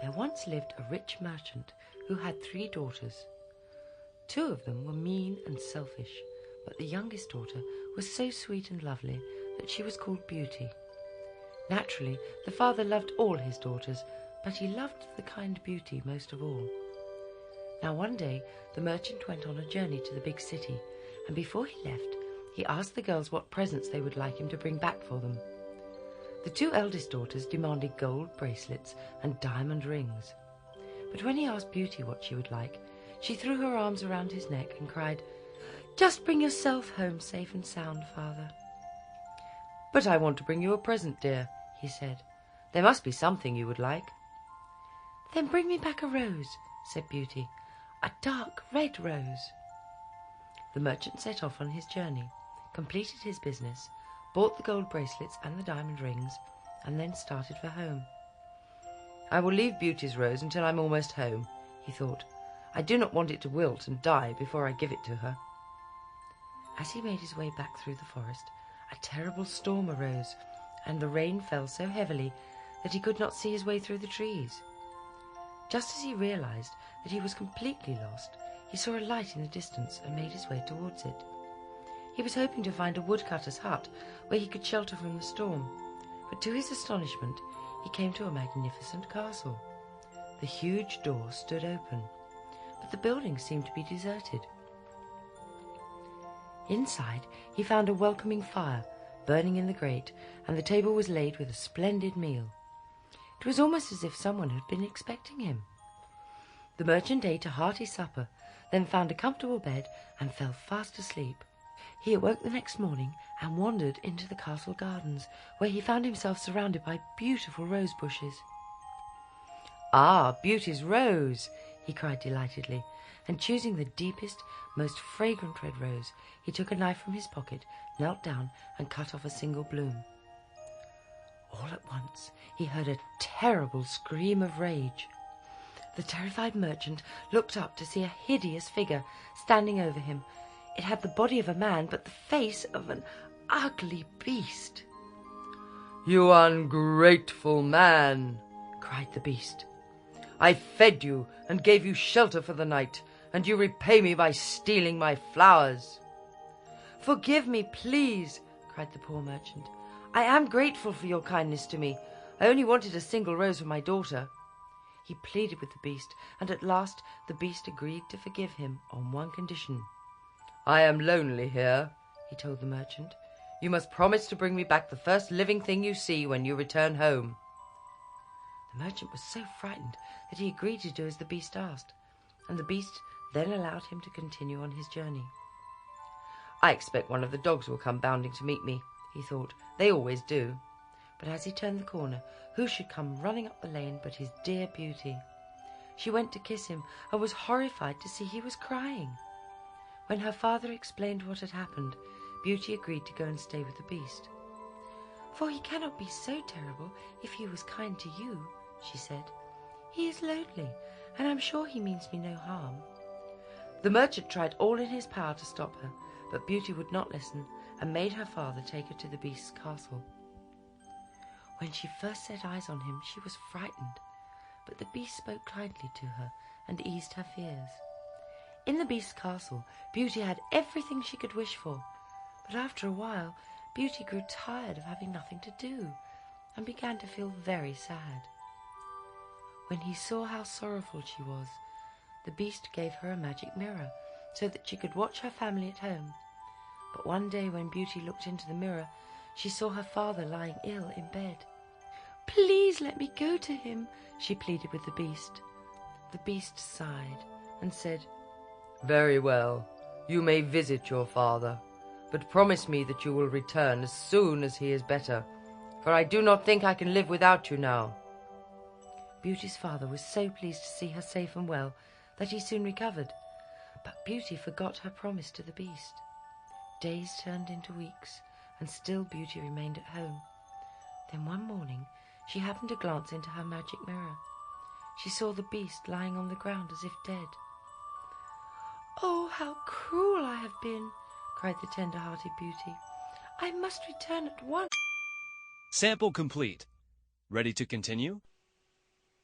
There once lived a rich merchant who had 3 daughters. 2 of them were mean and selfish, but the youngest daughter was so sweet and lovely that she was called Beauty. Naturally, the father loved all his daughters, but he loved the kind Beauty most of all. Now one day the merchant went on a journey to the big city, and before he left, he asked the girls what presents they would like him to bring back for them. The 2 eldest daughters demanded gold bracelets and diamond rings. But when he asked Beauty what she would like, she threw her arms around his neck and cried, "Just bring yourself home safe and sound, father." "But I want to bring you a present, dear," he said. "There must be something you would like." "Then bring me back a rose," said Beauty, "a dark red rose." The merchant set off on his journey, completed his business, bought the gold bracelets and the diamond rings, and then started for home. "I will leave Beauty's rose until I'm almost home," he thought. "I do not want it to wilt and die before I give it to her." As he made his way back through the forest, a terrible storm arose, and the rain fell so heavily that he could not see his way through the trees. Just as he realized that he was completely lost, he saw a light in the distance and made his way towards it. He was hoping to find a woodcutter's hut where he could shelter from the storm, but to his astonishment he came to a magnificent castle. The huge door stood open, but the building seemed to be deserted. Inside he found a welcoming fire burning in the grate, and the table was laid with a splendid meal. It was almost as if someone had been expecting him. The merchant ate a hearty supper, then found a comfortable bed and fell fast asleep. He awoke the next morning and wandered into the castle gardens, where he found himself surrounded by beautiful rose bushes. "Ah, Beauty's rose!" he cried delightedly, and choosing the deepest, most fragrant red rose, he took a knife from his pocket, knelt down, and cut off a single bloom. All at once he heard a terrible scream of rage. The terrified merchant looked up to see a hideous figure standing over him. It had the body of a man, but the face of an ugly beast. "You ungrateful man!" cried the beast. "I fed you and gave you shelter for the night, and you repay me by stealing my flowers." "Forgive me, please," cried the poor merchant. "I am grateful for your kindness to me. I only wanted a single rose for my daughter." He pleaded with the beast, and at last the beast agreed to forgive him on one condition. "I am lonely here," he told the merchant. "You must promise to bring me back the first living thing you see when you return home." The merchant was so frightened that he agreed to do as the beast asked, and the beast then allowed him to continue on his journey. "I expect one of the dogs will come bounding to meet me," he thought. "They always do." But as he turned the corner, who should come running up the lane but his dear Beauty? She went to kiss him and was horrified to see he was crying. When her father explained what had happened, Beauty agreed to go and stay with the beast. "For he cannot be so terrible if he was kind to you," she said. "He is lonely, and I'm sure he means me no harm." The merchant tried all in his power to stop her, but Beauty would not listen, and made her father take her to the beast's castle. When she first set eyes on him, she was frightened, but the beast spoke kindly to her and eased her fears. In the beast's castle, Beauty had everything she could wish for, but after a while, Beauty grew tired of having nothing to do, and began to feel very sad. When he saw how sorrowful she was, the beast gave her a magic mirror, so that she could watch her family at home. But one day when Beauty looked into the mirror, she saw her father lying ill in bed. "Please let me go to him," she pleaded with the beast. The beast sighed and said, "Very well, you may visit your father, but promise me that you will return as soon as he is better, for I do not think I can live without you now." Beauty's father was so pleased to see her safe and well that he soon recovered, but Beauty forgot her promise to the beast. Days turned into weeks, and still Beauty remained at home. Then one morning she happened to glance into her magic mirror. She saw the beast lying on the ground as if dead. "Oh, how cruel I have been!" cried the tender-hearted Beauty. "I must return at once." Sample complete. Ready to continue?